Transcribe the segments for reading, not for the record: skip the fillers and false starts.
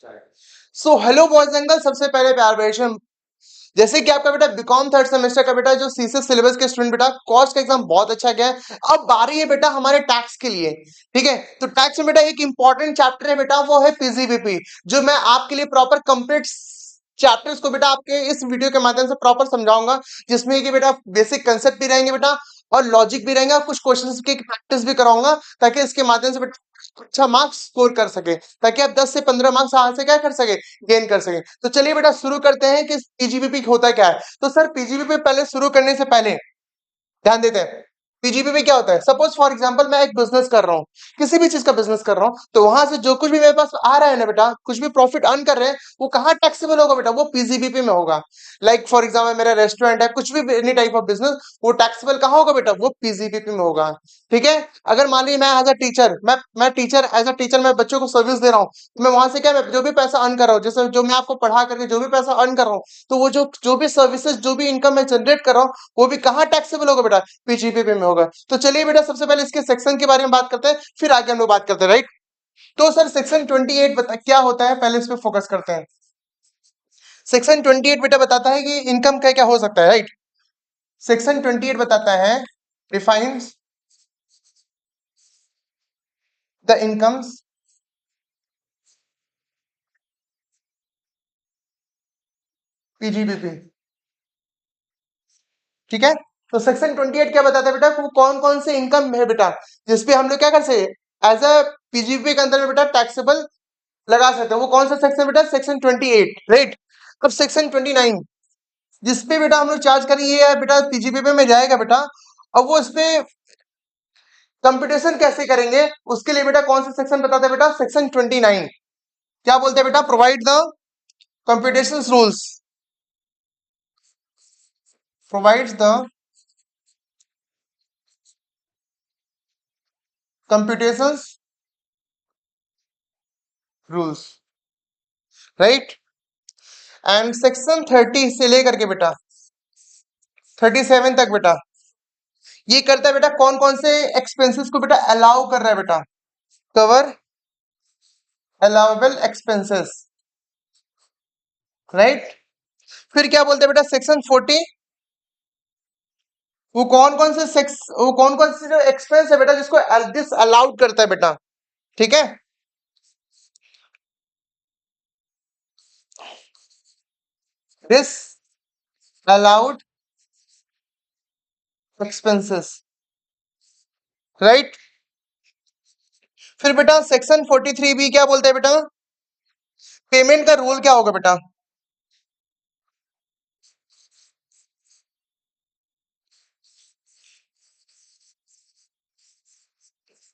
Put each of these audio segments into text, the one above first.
So hello boys and girls, सबसे पहले प्यार भैया। जैसे कि आपका बेटा बीकॉम थर्ड सेमेस्टर का बेटा जो सीसीएस सिलेबस के स्टूडेंट बेटा कॉस्ट का एग्जाम बहुत अच्छा गया है। अब बारी है बेटा हमारे टैक्स के लिए। ठीक है, तो टैक्स में बेटा एक इंपॉर्टेंट चैप्टर है बेटा, वो है पीजीबीपी, जो मैं आपके लिए प्रॉपर कंप्लीट चैप्टर्स को बेटा आपके इस वीडियो के माध्यम से प्रॉपर समझाऊंगा, जिसमें कि बेटा बेसिक कंसेप्ट भी रहेंगे बेटा और लॉजिक भी रहेंगे, और कुछ क्वेश्चंस की प्रैक्टिस भी कराऊंगा, ताकि इसके माध्यम से बेटा अच्छा मार्क्स स्कोर कर सके, ताकि आप 10 से 15 मार्क्स यहाँ से क्या कर सके, गेन कर सके। तो चलिए बेटा शुरू करते हैं कि पीजीबीपी होता क्या है। तो सर पीजीबीपी पहले शुरू करने से पहले ध्यान देते हैं, पीजीपी में क्या होता है। सपोज फॉर एग्जांपल मैं एक बिजनेस कर रहा हूँ, किसी भी चीज का बिजनेस कर रहा हूँ, तो वहां से जो कुछ भी मेरे पास आ रहा है ना बेटा, कुछ भी प्रॉफिट अर्न कर रहे हैं, वो कहाँ टैक्सेबल होगा बेटा, वो पीजीबीपी में होगा। लाइक फॉर एग्जाम्पल मेरा रेस्टोरेंट है, कुछ भी एनी टाइप ऑफ बिजनेस, वो टैक्सेबल कहाँ होगा बेटा, वो पीजीबीपी में होगा। ठीक है, अगर मान लीजिए मैं एज अ टीचर, मैं टीचर एज अ टीचर मैं बच्चों को सर्विस दे रहा हूँ, तो मैं वहां से क्या, मैं जो भी पैसा अर्न कर रहा हूँ, जैसे जो मैं आपको पढ़ा करके जो भी पैसा अर्न कर रहा हूँ, तो वो जो भी सर्विसेज जो भी इनकम मैं जनरेट कर रहा हूँ, वो भी कहाँ टैक्सेबल होगा बेटा, पीजीबीपी में होगा। तो चलिए बेटा सबसे पहले इसके सेक्शन के बारे में बात करते हैं, फिर आगे हम लोग बात करते हैं, राइट। तो सर सेक्शन 28 बता क्या होता है, पहले इस पे फोकस करते हैं। सेक्शन 28 बेटा बताता है कि इनकम क्या क्या हो सकता है, राइट। सेक्शन 28 बताता है डिफाइंस द इनकम्स पीजीबीपी। ठीक है, तो सेक्शन 28 क्या बताता है बेटा, वो कौन कौन से इनकम है बेटा, जिसपे हम लोग क्या कर सकते एज अ पीजीबीपी के अंदर में बेटा टैक्सेबल लगा सकते हैं। वो कौन सा सेक्शन बेटा, सेक्शन 28, राइट। अब सेक्शन 29 जिसपे बेटा हम लोग चार्ज करेंगे, ये है बेटा पीजीबीपी में जाएगा बेटा। अब वो इस पे कंप्यूटेशन कैसे करेंगे, उसके लिए बेटा कौन सा सेक्शन बताता है बेटा, सेक्शन 29। क्या बोलते हैं बेटा, provide the computation rules, provides the computation rules, right. And section 30 से लेकर के बेटा 37 तक बेटा ये करता है बेटा कौन कौन से एक्सपेंसेस को बेटा अलाउ कर रहा है बेटा, कवर अलाउेबल एक्सपेंसेस, राइट। फिर क्या बोलते हैं बेटा, सेक्शन 40 वो कौन कौन से जो एक्सपेंस है बेटा जिसको दिस अलाउड करता है बेटा। ठीक है, दिस अलाउड एक्सपेंसेस, राइट। फिर बेटा सेक्शन 43 भी क्या बोलता है बेटा, पेमेंट का रूल क्या होगा बेटा,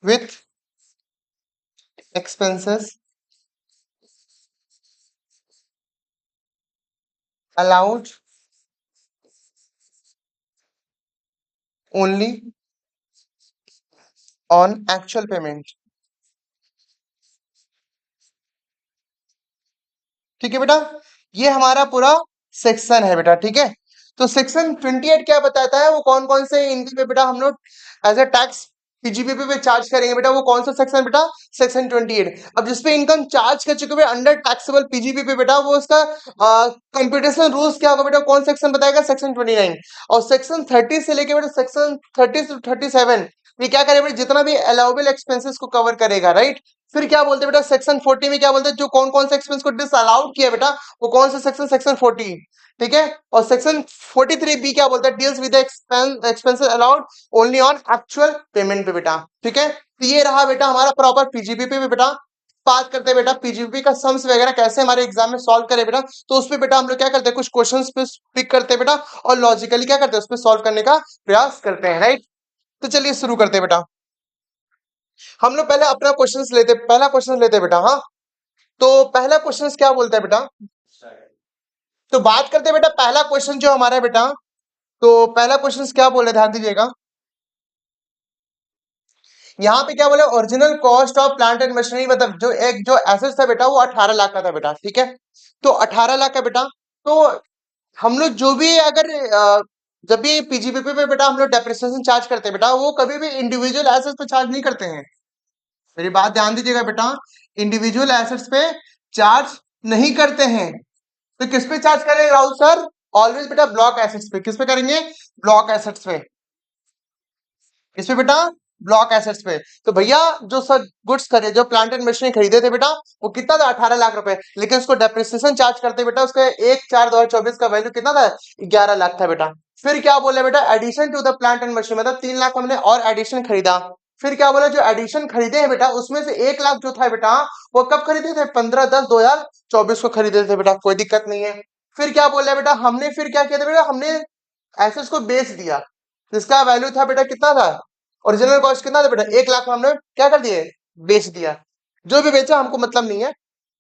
with expenses allowed only on actual payment. ठीक है बेटा, ये हमारा पूरा सेक्शन है बेटा। ठीक है, तो सेक्शन 28 क्या बताता है, वो कौन कौन से इनकम पे बेटा हम लोग एज अ टैक्स पीजीबीपी पे चार्ज करेंगे बेटा, वो कौन सा सेक्शन बेटा, सेक्शन 28। अब जिसपे इनकम चार्ज कर चुके हुए अंडर टैक्सेबल पीजीबीपी बेटा, वो उसका कंप्यूटेशन रूल्स क्या होगा बेटा, कौन सेक्शन बताएगा, सेक्शन 29। और सेक्शन 30 से लेके बेटा सेक्शन 30 टू 37 ये क्या करेगा बेटा, जितना भी अलाउबल एक्सपेंसेस को कवर करेगा, राइट। फिर क्या बोलते हैं बेटा, सेक्शन 40 में क्या बोलते हैं, जो कौन कौन से एक्सपेंस को डिसअलाउड किया बेटा, वो कौन सा सेक्शन, सेक्शन 40। ठीक है, और सेक्शन 43 बी क्या बोलता है, deals with expenses allowed only on actual payment पे बेटा। ठीक है, तो ये रहा बेटा हमारा प्रॉपर पीजीबीपी पे बेटा। बात करते हैं बेटा पीजीबीपी का सम्स वगैरह कैसे हमारे एग्जाम में सॉल्व करे बेटा, तो उस पे बेटा हम लोग क्या करते हैं, कुछ क्वेश्चंस पे पिक करते हैं बेटा, और लॉजिकली क्या करते हैं, उस पे सॉल्व करने का प्रयास करते हैं, राइट। तो चलिए शुरू करते हैं बेटा। हम लोग पहले अपना पहला क्वेश्चन लेते हैं बेटा, हाँ। तो पहला क्वेश्चन क्या बोलता है बेटा, तो बात करते हैं बेटा पहला क्वेश्चन जो हमारा है बेटा, तो पहला क्वेश्चन क्या बोल रहे ध्यान दीजिएगा। यहाँ पे क्या बोले, original cost of plant and machinery, मतलब जो एक जो एसेट था बेटा वो 18 लाख का था बेटा। ठीक है, तो 18 लाख का बेटा, तो हम लोग जो भी अगर जब भी पीजीबीपी पे बेटा हम लोग डेप्रिसिएशन चार्ज करते हैं बेटा, वो कभी भी इंडिविजुअल एसेट्स पे चार्ज नहीं करते हैं। मेरी बात ध्यान दीजिएगा बेटा, इंडिविजुअल एसेट्स पे चार्ज नहीं करते हैं। तो किस पे चार्ज करेंगे राहुल सर? ऑलवेज बेटा ब्लॉक एसेट्स पे। किस पे करेंगे? ब्लॉक एसेट्स पे। किस पे बेटा? ब्लॉक एसेट्स पे। तो भैया जो सर गुड्स खरीदे, जो प्लांट एंड मशीनरी खरीदे थे बेटा, वो कितना था? 18 लाख रुपए। लेकिन उसको डेप्रिसिएशन चार्ज करते बेटा, उसका 1/4/2024 का वैल्यू कितना था? 11 लाख था बेटा। फिर क्या बोले बेटा? Addition to the plant and machinery, मतलब 3 लाख हमने और एडिशन खरीदा। फिर क्या बोला? जो एडिशन खरीदे हैं बेटा, उसमें से 1 लाख जो था बेटा, वो कब खरीदे थे? 15/10/2024 को खरीदे थे बेटा, कोई दिक्कत नहीं है। फिर क्या बोला बेटा? हमने फिर क्या किया था बेटा? हमने एसेट्स को बेच दिया, जिसका वैल्यू था बेटा कितना था? ओरिजिनल कॉस्ट कितना था बेटा? 1 लाख हमने क्या कर दिए? बेच दिया। जो भी बेचा हमको मतलब नहीं है।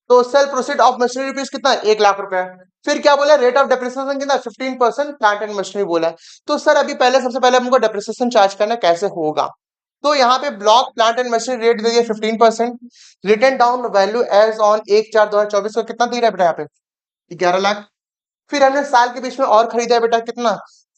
तो cell proceed of machinery rupees कितना? 1 लाख रुपए। फिर क्या बोला? रेट ऑफ डेप्रिसिएशन कितना? 15% प्लांट एंड मशीनरी बोला है। तो सर अभी पहले सबसे पहले हमको डेप्रिसिएशन चार्ज करना कैसे होगा? तो यहाँ पे block plant and machinery rate दे दिया 15%। Written down value as on 1/4/2024 को कितना दे रहा है बेटा? यहाँ पे 11 लाख। फिर हमने साल के बीच में और खरीदा है बेटा, कितना?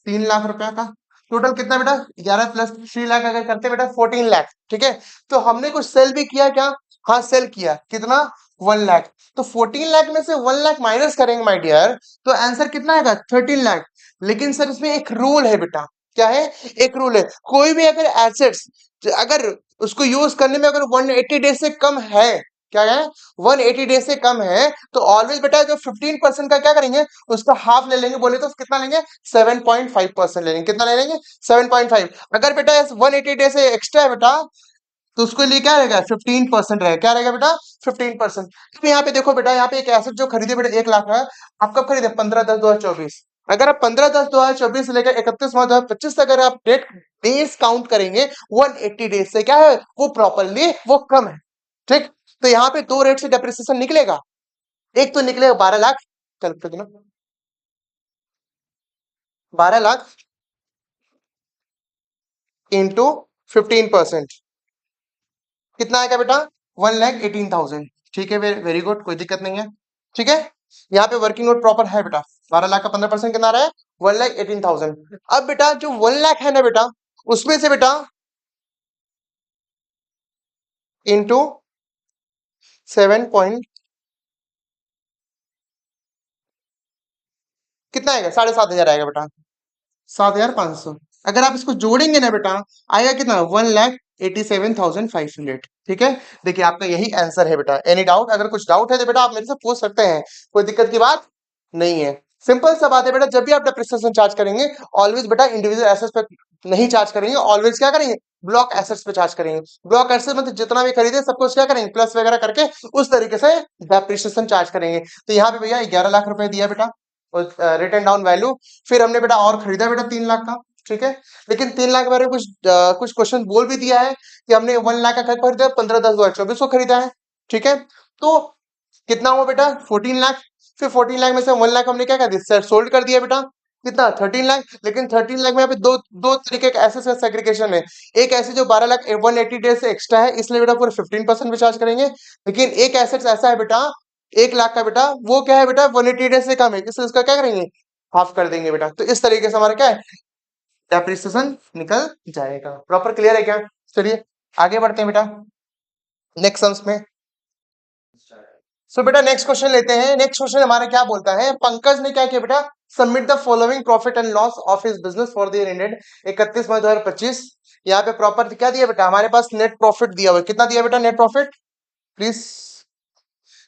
3 लाख रुपया का। टोटल कितना बेटा? 11 + 3 लाख अगर करते बेटा 14 लाख। ठीक है। तो हमने कुछ सेल भी किया क्या? हाँ सेल किया। कितना? 1 लाख। तो 14 लाख में से 1 लाख माइनस करेंगे माय डियर, तो आंसर कितना आएगा? 13 लाख। लेकिन सर इसमें एक रूल है बेटा। क्या है? एक रूल है, कोई भी अगर एसेट्स, अगर उसको यूज करने में अगर 180 डेज से कम है, क्या है? 180 डेज से कम है, तो ऑलवेज बेटा जो 15% का क्या करेंगे? उसका हाफ ले लेंगे। बोले तो कितना लेंगे? 7.5% ले लेंगे। कितना ले लेंगे? 7.5। अगर बेटा 180 डेज से एक्स्ट्रा है बेटा, तो उसके लिए क्या रहेगा? 15% रहेगा। क्या रहेगा बेटा? 15%। तो यहाँ पे देखो बेटा, यहाँ पे एक एसेट जो खरीदे बेटा 1 लाख है, आप कब खरीदे? 15/10/2024। अगर आप 15/10/2024 से लेकर 31 मार्च 2025 तक अगर आप डेट डेज काउंट करेंगे 180 डेज से, क्या है वो? प्रॉपरली वो कम है। ठीक। तो यहाँ पे दो रेट से डेप्रिसिएशन निकलेगा। एक तो निकलेगा 12 लाख, चल कितना? 12 लाख इंटू 15%, कितना आएगा बेटा? 1,18,000। ठीक है, वेरी गुड, कोई दिक्कत नहीं है। ठीक है। यहाँ पे वर्किंग नोट प्रॉपर है बेटा। 12 लाख का 15% कितना आ रहा है? 1,18,000। अब बेटा जो 1 लाख है ना बेटा, उसमें से बेटा इंटू 7 कितना आएगा? 7,500 आएगा बेटा। 7,500। अगर आप इसको जोड़ेंगे ना बेटा, आएगा कितना? 1,87,500। ठीक है। देखिए आपका यही आंसर है बेटा। Any doubt? अगर कुछ डाउट है तो बेटा आप मेरे से पूछ सकते हैं, कोई दिक्कत की बात नहीं है। सिंपल सा बात है बेटा, जब भी आप डेप्रिसिएशन चार्ज करेंगे, ऑलवेज बेटा इंडिविजुअल एसेट्स पे नहीं चार्ज करेंगे, ऑलवेज क्या करेंगे? ब्लॉक एसेट्स पे चार्ज करेंगे। ब्लॉक एसेट्स मतलब जितना भी खरीदे सबको क्या करेंगे? प्लस वगैरह करके उस तरीके से डेप्रिसिएशन चार्ज करेंगे। तो यहाँ पे भैया 11 लाख रुपए दिया बेटा, रिटर्न डाउन वैल्यू। फिर हमने बेटा और खरीदा बेटा 3 लाख का। ठीक है। लेकिन 3 लाख के बारे में कुछ क्वेश्चन बोल भी दिया है कि हमने 1 लाख का खरीदा, 15/10/2024 को खरीदा है। ठीक है। तो कितना हुआ बेटा? 14 लाख। फिर 14 लाख में से 1 लाख हमने क्या कर दिया? सोल्ड कर दिया बेटा। कितना? 13 लाख। लेकिन 13 लाख में यहाँ पे दो दो तरीके का ऐसे सेग्रीगेशन है। एक ऐसे जो 12 लाख 180 डेज से एक्स्ट्रा है, इसलिए बेटा पूरे 15% पे चार्ज करेंगे। लेकिन एक एसेट ऐसा है बेटा 1 लाख का बेटा, वो क्या है बेटा? 180 डेज से कम है, इसलिए उसका क्या करेंगे? हाफ कर देंगे बेटा। तो इस तरीके से हमारा क्या है? डेप्रिसिएशन निकल जाएगा। प्रॉपर क्लियर है क्या? चलिए आगे बढ़ते हैं बेटा नेक्स्ट सम्स में। सो बेटा नेक्स्ट क्वेश्चन लेते हैं। नेक्स्ट क्वेश्चन हमारा क्या बोलता है? पंकज ने क्या किया बेटा? Submit the following profit and loss of his business for the year ended 31 मार्च 2025। यहाँ पे प्रॉपर क्या दिया बेटा? हमारे पास नेट प्रॉफिट दिया हुआ है। कितना दिया बेटा net profit? Please,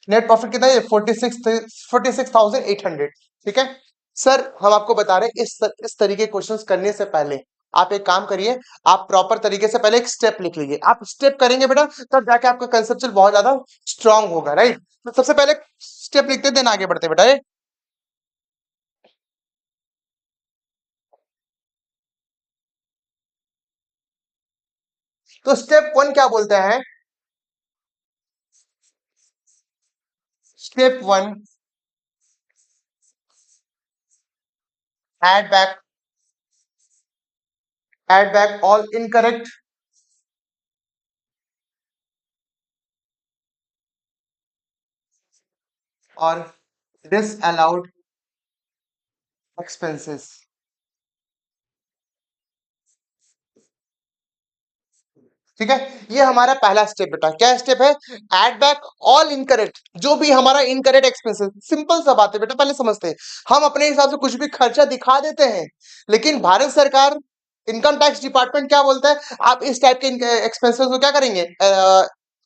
net profit कितना है? 46,800। ठीक है। सर हम आपको बता रहे हैं, इस तरीके क्वेश्चंस करने से पहले आप एक काम करिए, आप प्रॉपर तरीके से पहले एक स्टेप लिख लीजिए। आप स्टेप करेंगे बेटा तब जाके आपका कंसेप्चुअल बहुत ज्यादा स्ट्रांग होगा, राइट? तो सबसे पहले स्टेप लिखते देन आगे बढ़ते बेटा। तो स्टेप 1 क्या बोलते हैं? Step 1, add back all incorrect और डिसअलाउड एक्सपेंसेस। ठीक है, ये हमारा पहला स्टेप बेटा। क्या स्टेप है? एड बैक ऑल इनकरेक्ट, जो भी हमारा इनकरेक्ट एक्सपेंसेस। सिंपल सा बात है बेटा, पहले समझते हैं। हम अपने हिसाब से कुछ भी खर्चा दिखा देते हैं, लेकिन भारत सरकार, इनकम टैक्स डिपार्टमेंट क्या बोलता है? आप इस टाइप के एक्सपेंसेस को क्या करेंगे?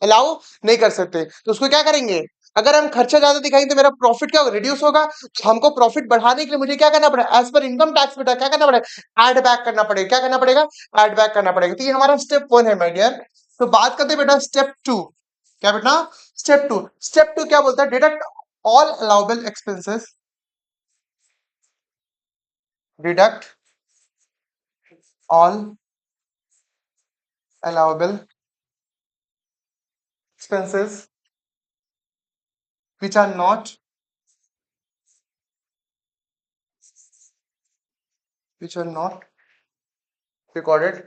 अलाउ नहीं कर सकते। तो उसको क्या करेंगे? अगर हम खर्चा ज्यादा दिखाएंगे तो मेरा प्रॉफिट क्या होगा? रिड्यूस होगा। तो हमको प्रॉफिट बढ़ाने के लिए मुझे क्या करना पड़ेगा? एज पर इनकम टैक्स बेटा क्या करना पड़ेगा? एड बैक करना पड़ेगा। क्या करना पड़ेगा? एड बैक करना पड़ेगा। तो ये हमारा स्टेप 1 है माय डियर। तो बात करते हैं बेटा स्टेप 2। क्या बेटा? स्टेप 2। स्टेप 2 क्या बोलता है? Deduct all allowable expenses, deduct all allowable expenses which are not recorded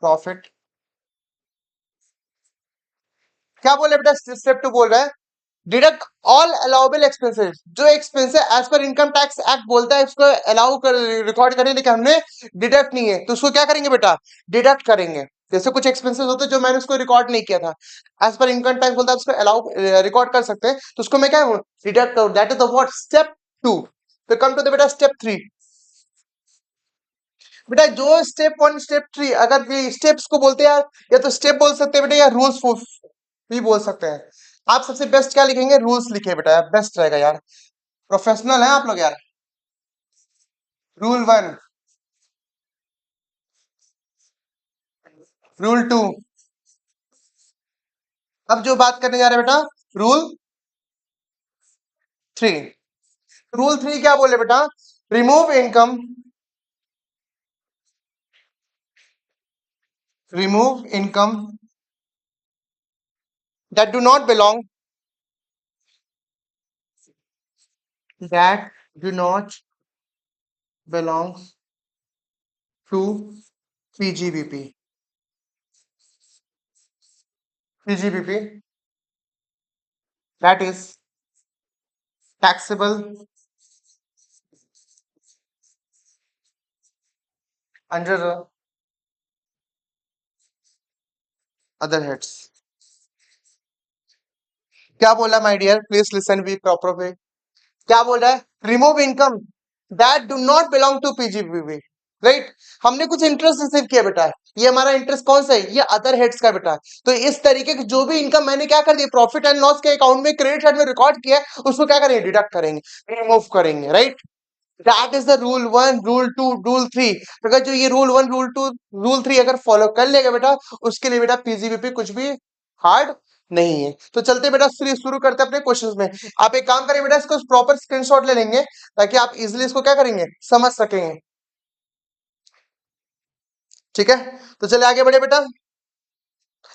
profit। क्या बोले बेटा? स्टेप 2 बोल रहा है डिडक्ट ऑल अलाउबल एक्सपेंसेस, जो expense as per income tax act बोलता है उसको अलाउ कर रिकॉर्ड करने, लेकिन हमने डिडक्ट नहीं है, तो उसको क्या करेंगे बेटा? डिडक्ट करेंगे। जैसे कुछ एक्सपेंसेस होते हैं जो मैंने उसको रिकॉर्ड नहीं किया था, एज पर इनकम टैक्स बोलता है उसको अलाउ रिकॉर्ड कर सकते हैं, तो उसको मैं क्या डिडक्ट करूँ। That is the what? Step 2। तो कम टू द बेटा स्टेप 3। बेटा जो स्टेप 1 स्टेप 3, अगर ये स्टेप्स को बोलते हैं यार, या तो स्टेप बोल सकते हैं बेटा, या रूल्स भी बोल सकते हैं। आप सबसे बेस्ट क्या लिखेंगे? रूल्स लिखे बेटा, बेस्ट रहेगा यार। प्रोफेशनल है आप लोग यार। Rule 1, rule 2। अब जो बात करने जा रहे हैं बेटा, रूल 3। रूल 3 क्या बोले बेटा? Remove income, remove income that do not belong, that do not belong to PGBP. PGBP that is taxable under other heads. क्या बोला my dear? Please listen we proper way. क्या बोल रहा है? Remove income that do not belong to PGBB. Right, हमने कुछ interest receive किया बेटा, ये हमारा इंटरेस्ट कौन सा है? ये अदर हेड्स का बेटा। तो इस तरीके की जो भी इनकम मैंने क्या कर दी, प्रॉफिट एंड लॉस के अकाउंट में क्रेडिट साइड में रिकॉर्ड किया है, उसको क्या करेंगे? डिडक्ट करेंगे, रिमूव करेंगे। Right, that is the rule 1, rule 2, rule 3। अगर जो ये रूल 1, रूल 2, रूल 3 अगर फॉलो कर लेगा बेटा, उसके लिए बेटा पीजीबीपी कुछ भी हार्ड नहीं है। तो चलते बेटा शुरू करते हैं अपने क्वेश्चंस में। आप एक काम करें बेटा, इसको प्रॉपर स्क्रीनशॉट ले लेंगे, ताकि आप इजिली इसको क्या करेंगे? समझ सकेंगे। ठीक है, तो चले आगे बढ़े बेटा।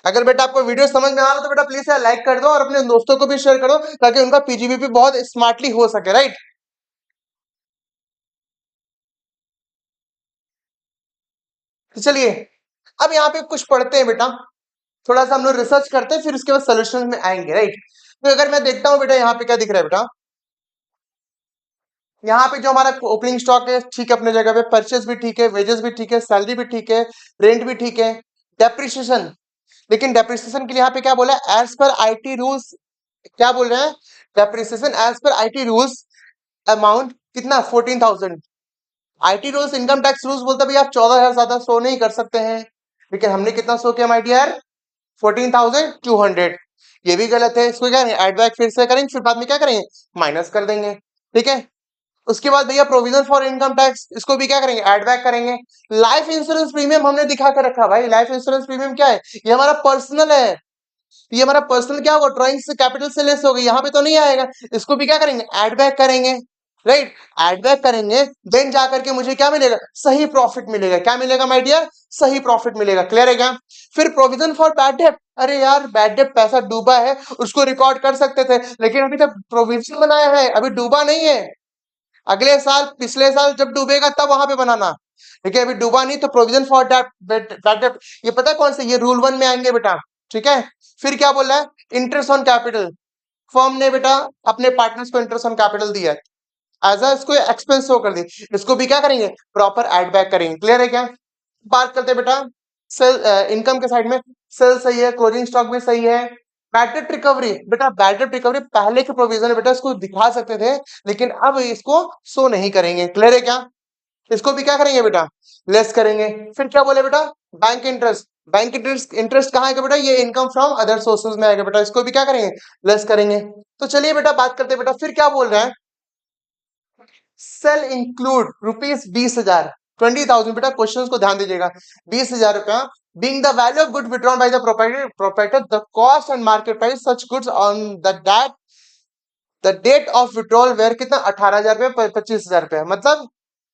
अगर बेटा आपको वीडियो समझ में आ रहा है तो बेटा प्लीज लाइक कर दो, और अपने दोस्तों को भी शेयर करो, ताकि उनका पीजीबीपी बहुत स्मार्टली हो सके। राइट, तो चलिए अब यहाँ पे कुछ पढ़ते हैं बेटा, थोड़ा सा हम लोग रिसर्च करते हैं, फिर उसके बाद सोल्यूशन में आएंगे। राइट, तो अगर मैं देखता हूँ बेटा, यहाँ पे क्या दिख रहा है बेटा? यहाँ पे जो हमारा ओपनिंग स्टॉक है ठीक है अपने जगह पे, परचेस भी ठीक है, वेजेस भी ठीक है, सैलरी भी ठीक है, रेंट भी ठीक है, डेप्रिसिएशन। लेकिन डेप्रिसिएशन के लिए यहाँ पे क्या बोला है? As per IT rules. क्या बोल रहे हैं? Depreciation as per IT rules amount कितना? 14,000। IT rules, income tax rules बोलता है भाई आप 14,000 ज्यादा शो नहीं कर सकते हैं, लेकिन हमने कितना शो किया माय डियर? 14,200। ये भी गलत है, इसको क्या करेंगे? एड बैक फिर से करेंगे, फिर बाद में क्या करेंगे? माइनस कर देंगे। ठीक है, उसके बाद भैया प्रोविजन फॉर इनकम टैक्स, इसको भी क्या करेंगे? एड बैक करेंगे। लाइफ इंश्योरेंस प्रीमियम हमने दिखा कर रखा भाई। लाइफ इंश्योरेंस प्रीमियम क्या है? ये हमारा पर्सनल है। ये हमारा पर्सनल क्या होगा? ड्राइंग से कैपिटल से लेस होगा, यहाँ पे तो नहीं आएगा। इसको भी क्या करेंगे? एड बैक करेंगे। राइट, एड बैक करेंगे, देन जाकर के मुझे क्या मिलेगा? सही प्रॉफिट मिलेगा। क्या मिलेगा माय डियर? सही प्रॉफिट मिलेगा। क्लियर है क्या? फिर प्रोविजन फॉर बैड डेट। अरे यार बैड डेट पैसा डूबा है, उसको रिकॉर्ड कर सकते थे, लेकिन अभी तक प्रोविजन बनाया है, अभी डूबा नहीं है। अगले साल, पिछले साल जब डूबेगा तब वहां पे बनाना, लेकिन अभी डूबा नहीं, तो प्रोविजन फॉर बैड डेट, ये पता है कौन से? ये रूल 1 में आएंगे बेटा। ठीक है, फिर क्या बोल रहा है? Interest on capital. फर्म ने बेटा अपने पार्टनर्स को इंटरेस्ट ऑन कैपिटल दिया है, एज अ इसको एक्सपेंस शो कर दी, इसको भी क्या करेंगे प्रॉपर एड बैक करेंगे। क्लियर है क्या? बात करते हैं बेटा सेल इनकम के साइड में, सेल सही है, क्लोजिंग स्टॉक भी सही है। बैड डेट रिकवरी, बेटा बैड डेट रिकवरी पहले के प्रोविजन है बेटा, इसको दिखा सकते थे लेकिन अब इसको शो नहीं करेंगे। क्लियर है क्या? इसको भी क्या करेंगे बेटा लेस करेंगे। फिर क्या बोले बेटा bank interest, bank interest interest कहाँ आएगा बेटा, ये इनकम फ्रॉम अदर सोर्सेज में आएगा बेटा, इसको भी क्या करेंगे लेस करेंगे। तो चलिए बेटा बात करते हैं बेटा, फिर क्या बोल रहे हैं, सेल इंक्लूड ₹20,000 20,000 बेटा, क्वेश्चंस को ध्यान दीजिएगा, 20,000 रुपया being the value of good withdrawn by the proprietor, the cost and market price such goods on the date of withdrawal where कितना 18,000 रुपये 25,000 रुपये, मतलब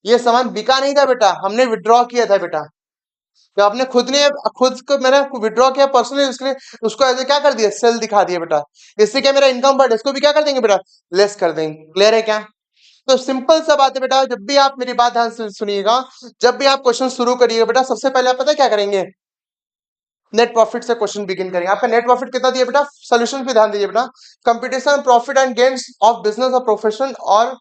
ये सामान बिका नहीं था बेटा, हमने विड्रॉ किया था बेटा, तो आपने खुद को मैंने विड्रॉ किया पर्सनली, उसके उसको ऐसे क्या कर दिया सेल दिखा दिया बेटा, इससे क्या मेरा इनकम बढ़, इसको भी क्या कर देंगे बेटा लेस कर देंगे। क्लियर है क्या? तो सिंपल सा बात है बेटा, जब भी आप मेरी बात ध्यान से सुनिएगा, जब भी आप क्वेश्चन शुरू करिएगा बेटा, सबसे पहले आप पता है क्या करेंगे, नेट प्रॉफिट से क्वेश्चन बिगिन करेंगे। आपका नेट प्रॉफिट कितना दिया बेटा, सोल्यूशन पे ध्यान दीजिए बेटा, competition profit and gains of business और प्रोफेशन और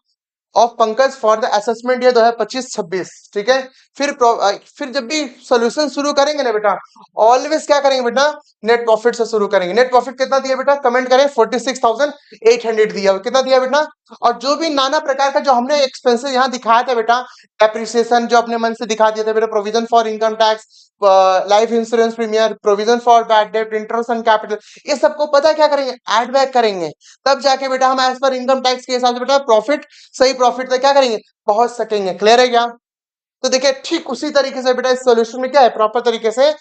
of Pankaj for the assessment year 2025-26। ठीक है, फिर जब भी सॉल्यूशन शुरू करेंगे ना बेटा, ऑलवेज क्या करेंगे बेटा नेट प्रॉफिट से शुरू करेंगे। नेट प्रॉफिट कितना दिया बेटा, कमेंट करें, 46,800 दिया, कितना दिया बेटा। और जो भी नाना प्रकार का जो हमने एक्सपेंसेस यहाँ दिखाया था बेटा, डेप्रिसिएशन जो अपने मन से दिखा दिया था बेटा, provision for income tax, life insurance premier, provision for bad debt, interest and capital, ये सबको पता क्या करेंगे ऐड बैक करेंगे, तब जाके बेटा हम एज पर इनकम टैक्स के हिसाब से बेटा प्रॉफिट सही प्रॉफिट तक क्या करेंगे पहुंच सकेंगे। क्लियर है क्या? तो देखिए ठीक उसी तरीके से बेटा इस सॉल्यूशन में क्या है, प्रॉपर तरीके से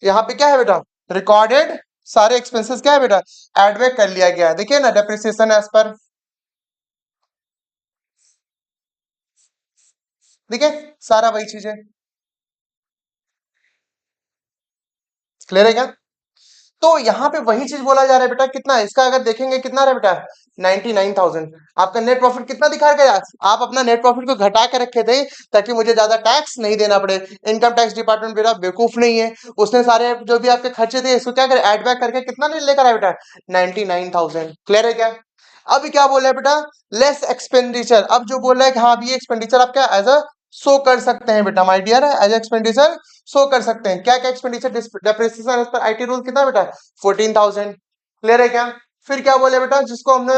यहाँ पे क्या है बेटा रिकॉर्डेड सारे एक्सपेंसेस क्या है बेटा एड बैक कर लिया गया है। देखिए ना डेप्रिसिएशन एज पर, देखिए सारा वही चीज है। क्लियर है क्या? तो यहाँ पे वही चीज बोला जा रहा है बेटा, कितना इसका अगर देखेंगे कितना रहा बेटा 99,000। आपका नेट प्रॉफिट कितना दिखा गया, आप अपना नेट प्रॉफिट को घटा के रखे थे ताकि मुझे ज्यादा टैक्स नहीं देना पड़े। इनकम टैक्स डिपार्टमेंट बेटा बेवकूफ नहीं है, उसने सारे जो भी आपके खर्चे थे इसको क्या करे ऐड बैक करके कितना नहीं लेकर आया बेटा 99,000। क्लियर है क्या? अभी क्या बोल रहा है बेटा लेस एक्सपेंडिचर, अब जो बोल रहा है कि हाँ अभी एक्सपेंडिचर आप क्या एज अ शो कर सकते हैं बेटा, my dear as expenditure show कर सकते हैं। क्या क्या expenditure, depreciation as per IT rule कितना बेटा 14,000। क्लियर है क्या? फिर क्या बोले बेटा जिसको हमने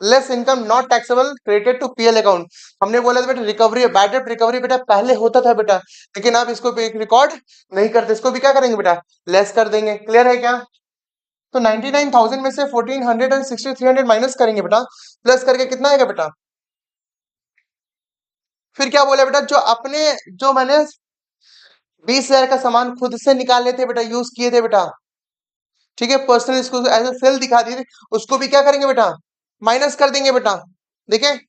less income not taxable credited to PL account, हमने बोला था बेटा रिकवरी बैड डेट रिकवरी बेटा पहले होता था बेटा, लेकिन अब इसको भी रिकॉर्ड नहीं करते, इसको भी क्या करेंगे बेटा लेस कर देंगे। क्लियर है क्या? तो 99,000 में से 1400 एंड 6300 माइनस करेंगे बेटा, प्लस करके कितना आएगा बेटा। फिर क्या बोला बेटा जो मैंने 20,000 का सामान खुद से निकाले थे बेटा, यूज किए थे बेटा, ठीक है पर्सनल, इसको एज ए सेल दिखा दिए थे, उसको भी क्या करेंगे बेटा माइनस कर देंगे बेटा। देखिए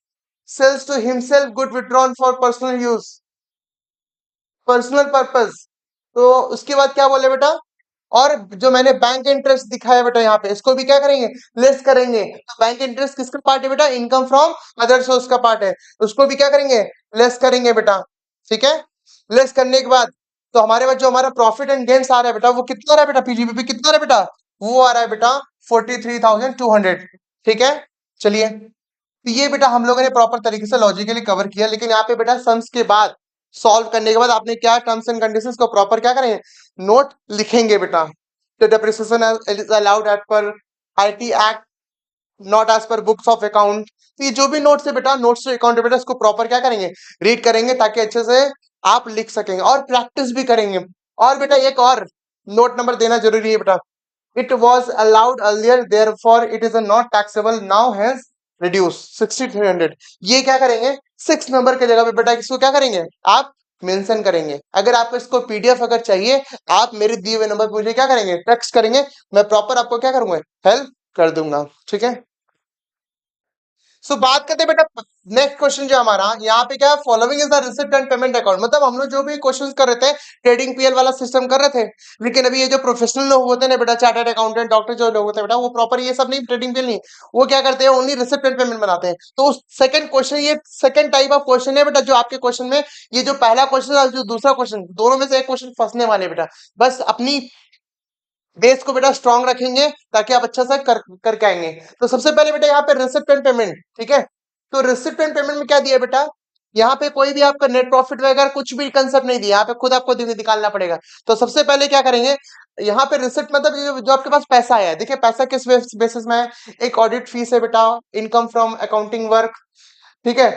sales to himself good withdrawn for personal use, personal purpose. तो उसके बाद क्या बोले बेटा, और जो मैंने बैंक इंटरेस्ट दिखाया बेटा यहाँ पे, इसको भी क्या करेंगे लेस करेंगे। तो बैंक इंटरेस्ट किसका पार्ट है बेटा, इनकम फ्रॉम अदर सोर्स का पार्ट है, उसको भी क्या करेंगे लेस करेंगे बेटा। ठीक है, लेस करने के बाद तो हमारे पास जो हमारा प्रॉफिट एंड गेन्स आ रहा है बेटा, वो कितना आ रहा है बेटा, पीजीबीपी कितना आ रहा है बेटा, वो आ रहा है बेटा 43,200। ठीक है, चलिए तो ये बेटा हम लोगों ने प्रॉपर तरीके से लॉजिकली कवर किया, लेकिन यहाँ पे बेटा सम्स के बाद सॉल्व करने के बाद आपने क्या टर्म्स एंड कंडीशंस को प्रॉपर क्या करेंगे नोट लिखेंगे बेटा। तो depreciation is allowed as per IT act, not as per books of account. तो ये जो भी नोट्स है बेटा, नोट्स टू अकाउंट बेटा, इसको प्रॉपर क्या करेंगे रीड करेंगे ताकि अच्छे से आप लिख सकेंगे और प्रैक्टिस भी करेंगे। और बेटा एक और नोट नंबर देना जरूरी है बेटा, it was allowed earlier therefore it is not taxable now has reduce 6300। ये क्या करेंगे 6 नंबर के जगह पे बेटा इसको क्या करेंगे आप मेंशन करेंगे। अगर आपको इसको पीडीएफ अगर चाहिए, आप मेरे दिए हुए नंबर पर मुझे क्या करेंगे टेक्स्ट करेंगे, मैं प्रॉपर आपको क्या करूंगा हेल्प कर दूंगा। ठीक है, सो बात करते हैं बेटा नेक्स्ट क्वेश्चन जो हमारा यहाँ पे क्या है, following is the receipt and payment account. मतलब हम लोग जो भी क्वेश्चंस कर रहे थे ट्रेडिंग पीएल वाला सिस्टम कर रहे थे, लेकिन अभी ये जो प्रोफेशनल लोग होते हैं ना बेटा, चार्टर्ड अकाउंटेंट डॉक्टर जो लोग होते हैं बेटा, वो प्रॉपर ये सब नहीं ट्रेडिंग पीएल नहीं, वो क्या करते हैं ओनली रिसिप्ट एंड पेमेंट बनाते हैं। तो सेकंड क्वेश्चन, ये सेकंड टाइप ऑफ क्वेश्चन है बेटा जो आपके क्वेश्चन में, ये जो पहला क्वेश्चन और जो दूसरा क्वेश्चन, दोनों में से एक क्वेश्चन फंसने वाले बेटा, बस अपनी बेस को बेटा स्ट्रांग रखेंगे ताकि आप अच्छा से करके आएंगे। तो सबसे पहले बेटा यहाँ पे रिसिप्ट एंड पेमेंट, ठीक है, तो रिसिप्ट एंड पेमेंट में क्या दिया बेटा, यहाँ पे कोई भी आपका नेट प्रॉफिट वगैरह कुछ भी कंसेप्ट नहीं दिया, यहाँ पे खुद आपको निकालना पड़ेगा। तो सबसे पहले क्या करेंगे, यहाँ पे रिसिप्ट मतलब जो आपके पास पैसा है, देखिए पैसा किस बेसिस में है, एक ऑडिट फीस है बेटा, इनकम फ्रॉम अकाउंटिंग वर्क, ठीक है,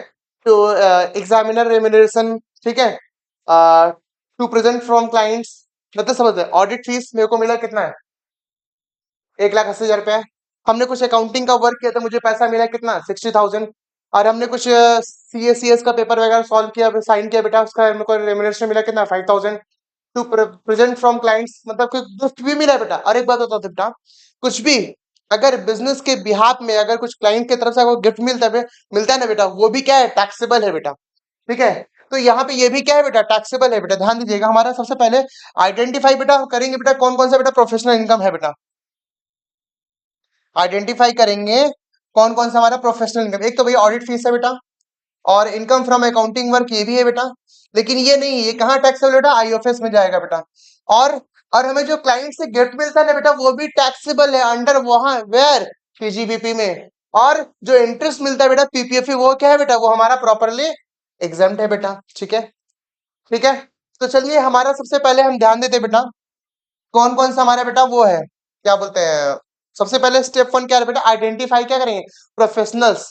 तो एग्जामिनर रेम्यूनरेशन, ठीक है, टू प्रेजेंट फ्रॉम क्लाइंट्स, मतलब समझ रहे, ऑडिट फीस मेरे को मिला कितना है, 1,80,000 रुपया। हमने कुछ अकाउंटिंग का वर्क किया तो मुझे पैसा मिला कितना, 60,000। और हमने कुछ CA CS का पेपर वगैरह सॉल्व किया, साइन किया बेटा, उसका मेरे को रेम्यूनरेशन मिला कितना, 5,000। टू प्रेजेंट फ्रॉम क्लाइंट्स, मतलब कुछ गिफ्ट भी मिला है बेटा। और एक बात बताओ बेटा, कुछ भी अगर बिजनेस के बिहाफ में अगर कुछ क्लाइंट की तरफ से आपको गिफ्ट मिलता है ना बेटा, वो भी क्या है, टैक्सेबल है बेटा, ठीक है। तो यहाँ पे ये भी क्या है बेटा, टैक्सेबल है बेटा, ध्यान दीजिएगा। हमारा सबसे पहले आइडेंटिफाई बेटा करेंगे बेटा कौन कौन सा बेटा प्रोफेशनल इनकम है बेटा, आइडेंटिफाई करेंगे कौन कौन सा हमारा प्रोफेशनल इनकम। एक तो भैया ऑडिट फीस है बेटा, और इनकम फ्रॉम अकाउंटिंग वर्क ये भी है बेटा, लेकिन ये नहीं, ये कहाँ टैक्सेबल बेटा, IOFS में जाएगा बेटा। और और हमें जो क्लाइंट से गिफ्ट मिलता है ना बेटा, वो भी टैक्सेबल है अंडर वहां वेयर, PGBP में। और जो इंटरेस्ट मिलता है बेटा, PPF, वो क्या है बेटा, वो हमारा प्रॉपरली एग्जाम्प्ट है बेटा, ठीक है, ठीक है। तो चलिए हमारा सबसे पहले हम ध्यान देते हैं बेटा, कौन कौन सा हमारा बेटा वो है, क्या बोलते हैं, सबसे पहले स्टेप 1 क्या है बेटा, आइडेंटिफाई क्या करेंगे, प्रोफेशनल्स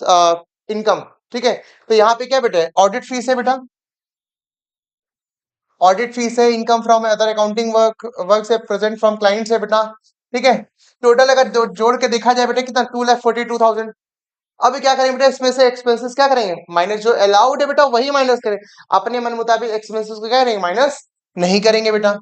इनकम, ठीक है। तो यहाँ पे क्या बेटा, ऑडिट फीस है बेटा, ऑडिट फीस है, income from other accounting work से प्रेजेंट फ्रॉम क्लाइंट्स है बेटा, ठीक है। टोटल अगर जोड़ के देखा जाए बेटा कितना, 2,42,000। अभी क्या करेंगे बेटा, इसमें से एक्सपेंसेस क्या करेंगे, माइनस, जो अलाउड है बेटा वही माइनस करें, अपने मन मुताबिक एक्सपेंसेस को क्या करेंगे, माइनस नहीं करेंगे बेटा।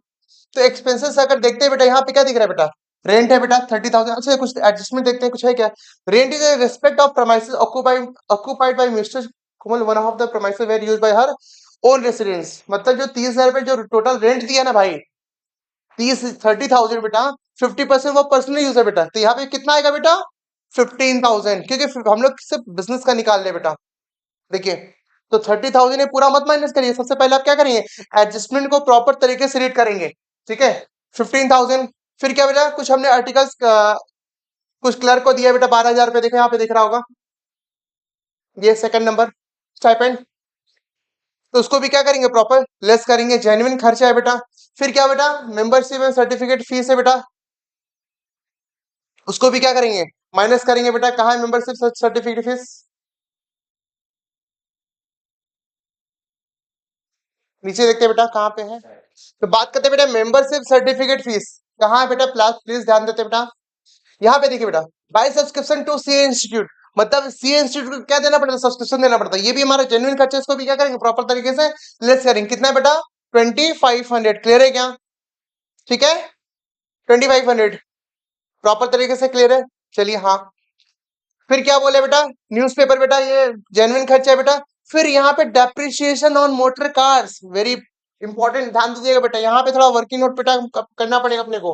तो एक्सपेंसेस अगर देखते हैं बेटा, यहाँ पे क्या दिख रहा है बेटा, रेंट है बेटा 30,000। अच्छा कुछ एडजस्टमेंट देखते हैं, कुछ है क्या, rent is respect of premises occupied by mister Kumal, one of the premises were used by her own residence. मतलब जो 30,000 रुपए जो टोटल रेंट दिया ना भाई, 30,000 बेटा, 50% वो पर्सनल यूज है बेटा, तो यहाँ पे कितना आएगा बेटा, 15,000, क्योंकि हम लोग सिर्फ बिजनेस का निकाल ले बेटा। देखिए, तो 30,000 पूरा मत माइनस करिए, सबसे पहले आप क्या करेंगे, एडजस्टमेंट को प्रॉपर तरीके से रीड करेंगे, ठीक है। 15,000, फिर क्या बेटा, कुछ हमने आर्टिकल्स कुछ क्लर्क को दिया बेटा 12,000 रुपए, देखो यहाँ पे दिख रहा होगा, ये सेकंड नंबर स्टाइपेंड, तो उसको भी क्या करेंगे, प्रॉपर लेस करेंगे, जेन्युइन खर्चा है बेटा। फिर क्या बेटा, मेंबरशिप एंड सर्टिफिकेट फीस है बेटा, उसको भी क्या करेंगे, माइनस करेंगे बेटा। कहाँ है मेंबरशिप सर्टिफिकेट फीस, नीचे देखते हैं बेटा कहाँ पे है। तो बात करते हैं बेटा मेंबरशिप सर्टिफिकेट फीस, कहाँ है बेटा, प्लस प्लीज ध्यान देते बेटा, यहाँ पे देखिए बेटा, by subscription to C institute, मतलब सी इंस्टीट्यूट को क्या देना पड़ता है, सब्सक्रिप्शन देना पड़ता है, ये भी हमारा जेन्युइन खर्चा है, इसको भी क्या करेंगे, प्रॉपर तरीके से लेस करेंगे। कितना है बेटा, 2,500, क्लियर है क्या, ठीक है, 2,500 प्रॉपर तरीके से क्लियर है। चलिए हाँ, फिर क्या बोले बेटा, न्यूज़पेपर बेटा ये जेन्युइन खर्चा है बेटा। फिर यहाँ पे depreciation on motor cars, very important, ध्यान दीजिएगा बेटा, यहाँ पे थोड़ा वर्किंग नोट बेटा करना पड़ेगा अपने को।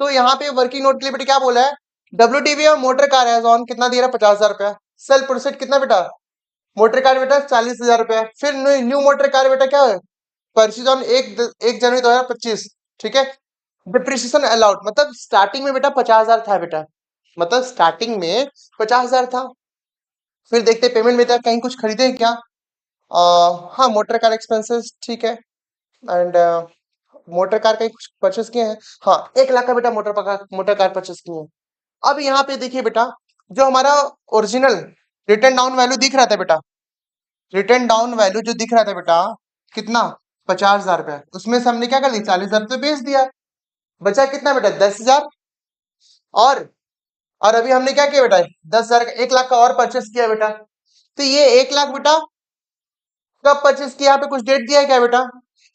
तो यहाँ पे वर्किंग नोट के लिए बेटा क्या बोला है, WTV और मोटर कार है ऑन कितना दे रहा है, 50,000 रुपया। सेल प्रोसेड कितना बेटा, मोटर कार बेटा 40,000 रुपया। फिर न्यू मोटर कार बेटा क्या है, परचेज ऑन 1 जनवरी 2025, ठीक है। डिप्रिसिएशन अलाउड, मतलब स्टार्टिंग में बेटा 50,000 था बेटा, मतलब स्टार्टिंग में 50,000 था। फिर देखते पेमेंट में था, कहीं कुछ खरीदे हैं क्या, हाँ मोटर कार एक्सपेंसेस, ठीक है। एंड मोटर कार का कुछ परचेस किए हैं, हाँ 1 लाख का बेटा मोटर कार परचेस किए हैं। अब यहाँ पे देखिए बेटा, जो हमारा ओरिजिनल रिटर्न डाउन वैल्यू दिख रहा था बेटा, रिटर्न डाउन वैल्यू जो दिख रहा था बेटा, कितना, 50,000 रुपया, उसमें से हमने क्या कर दिया, 40,000 रुपये बेच दिया, बचा कितना बेटा, 10,000। और और अभी हमने क्या किया बेटा, 10,000 का 1 लाख का और परचेस किया बेटा। तो ये 1 लाख बेटा कब परचेस किया, यहाँ पे कुछ डेट दिया है क्या बेटा,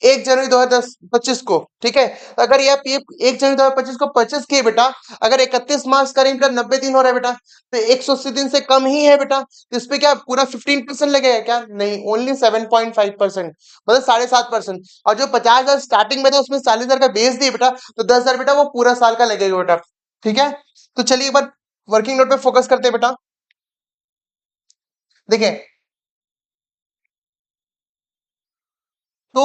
1 जनवरी 2025 को, ठीक है। अगर ये आप ये 1 जनवरी 2025 को परचेस किए बेटा, अगर 31 मार्च करेंगे बेटा, 90 दिन हो रहा है बेटा, तो 180 दिन से कम ही है बेटा, तो इस पे क्या पूरा 15% लगेगा क्या, नहीं, ओनली 7.5%, मतलब 7.5%। और जो 50,000 स्टार्टिंग में था उसमें 40,000 का बेच दिए बेटा, तो 10,000 बेटा वो पूरा साल का लगेगा बेटा, ठीक है। तो चलिए एक बार वर्किंग नोट पे फोकस करते हैं बेटा, देखिए, तो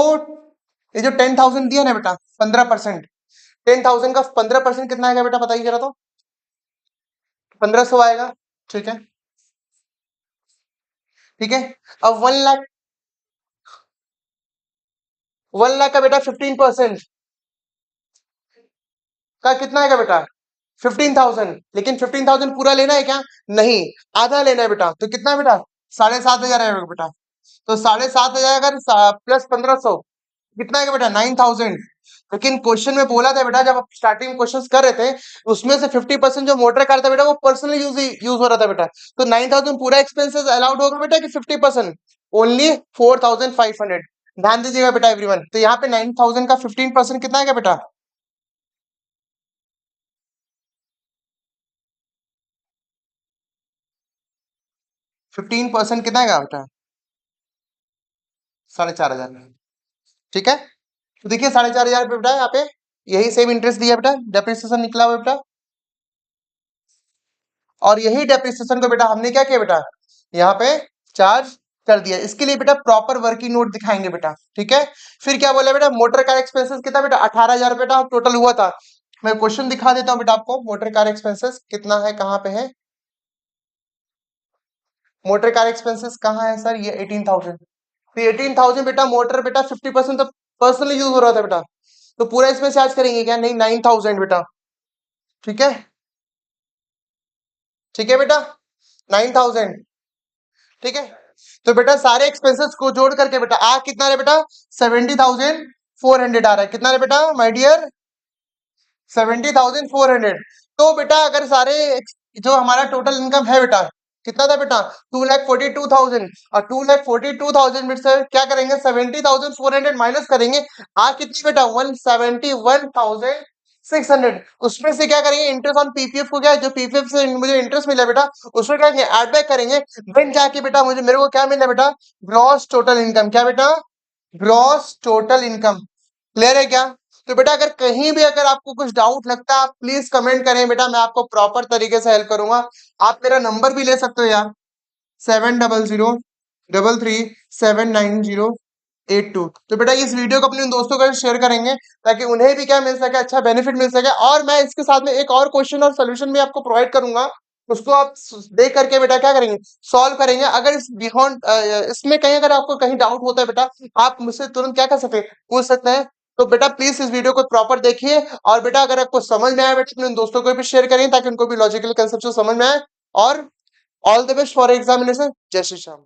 ये जो 10,000 दिया ना बेटा, 15%, 10,000 का 15% कितना आएगा बेटा, बताइए जरा, तो 1,500 आएगा, ठीक है। ठीक है। अब 1 लाख का बेटा 15% का कितना आएगा बेटा? 15,000। लेकिन 15,000 पूरा लेना है क्या? नहीं, आधा लेना है बेटा। तो कितना बेटा? 7,500 आएगा बेटा। तो 7,500 अगर प्लस 1,500 कितना आएगा बेटा? 9,000। लेकिन क्वेश्चन में बोला था बेटा, जब आप स्टार्टिंग में क्वेश्चन कर रहे थे, उसमें से 50% जो मोटर कार था बेटा वो पर्सनल यूज हो रहा था बेटा। तो 9,000 पूरा एक्सपेंसेस अलाउड होगा बेटा कि 50%? ओनली 4,500। ध्यान दीजिएगा बेटा एवरीवन। तो यहाँ पे 9,000 का 15% कितना आएगा बेटा? 15% कितना आएगा बेटा? 4,500। ठीक है। तो देखिए 4,500 बेटा यहाँ पे यही सेम इंटरेस्ट दिया बेटा, डेप्रिसिएशन निकला हुआ बेटा। और यही डेप्रिसिएशन को बेटा हमने क्या किया बेटा? यहाँ पे चार्ज कर दिया। इसके लिए बेटा प्रॉपर वर्किंग नोट दिखाएंगे बेटा। ठीक है। फिर क्या बोला बेटा? मोटर कार एक्सपेंसेस कितना बेटा? 18,000 बेटा टोटल हुआ था। मैं क्वेश्चन दिखा देता हूँ बेटा आपको। मोटर कार एक्सपेंसेस कितना है, कहाँ पे है? मोटर कार एक्सपेंसेस कहाँ है सर? ये 18,000। तो 18,000 बेटा मोटर बेटा 50% तो पर्सनली यूज हो रहा था बेटा। तो पूरा इसमें चार्ज करेंगे क्या? नहीं, 9,000 बेटा। ठीक है। ठीक है बेटा, 9,000। ठीक है। तो बेटा सारे एक्सपेंसेस को जोड़ करके बेटा आ कितना रहे बेटा? 70,400 आ रहा है। कितना रहे बेटा माय डियर? 70,400। तो बेटा अगर सारे जो हमारा टोटल इनकम है बेटा, कितना था बेटा? 2,42,000। और 2,42,000 में से क्या करेंगे? 70,400 माइनस करेंगे। आ कितनी बेटा? 171,600। उसमें से क्या करेंगे? इंटरेस्ट ऑन पीपीएफ को, क्या जो पीपीएफ से मुझे इंटरेस्ट मिला बेटा, उसमें क्या करेंगे? एड बैक करेंगे। देन जाके बेटा मेरे को क्या मिला बेटा? Gross total income. क्या बेटा? Gross total income. क्लियर है क्या? तो बेटा अगर कहीं भी अगर आपको कुछ डाउट लगता है, आप प्लीज कमेंट करें बेटा, मैं आपको प्रॉपर तरीके से हेल्प करूंगा। आप मेरा नंबर भी ले सकते हो यार, 7003337908 तो बेटा इस वीडियो को अपने दोस्तों के साथ शेयर करेंगे, ताकि उन्हें भी क्या मिल सके? अच्छा बेनिफिट मिल सके। और मैं इसके साथ में एक और क्वेश्चन और सोल्यूशन भी आपको प्रोवाइड करूंगा। उसको आप देख करके बेटा क्या करेंगे? सॉल्व करेंगे। अगर इस बियॉन्ड इसमें कहीं अगर आपको कहीं डाउट होता है बेटा, आप मुझसे तुरंत क्या कर सकते हैं? पूछ सकते हैं। तो बेटा प्लीज इस वीडियो को प्रॉपर देखिए। और बेटा अगर आपको समझ में आया बेटा, अपने दोस्तों को भी शेयर करें, ताकि उनको भी लॉजिकल कंसेप्ट समझ में आए। और all the best for examination. जय श्री श्याम।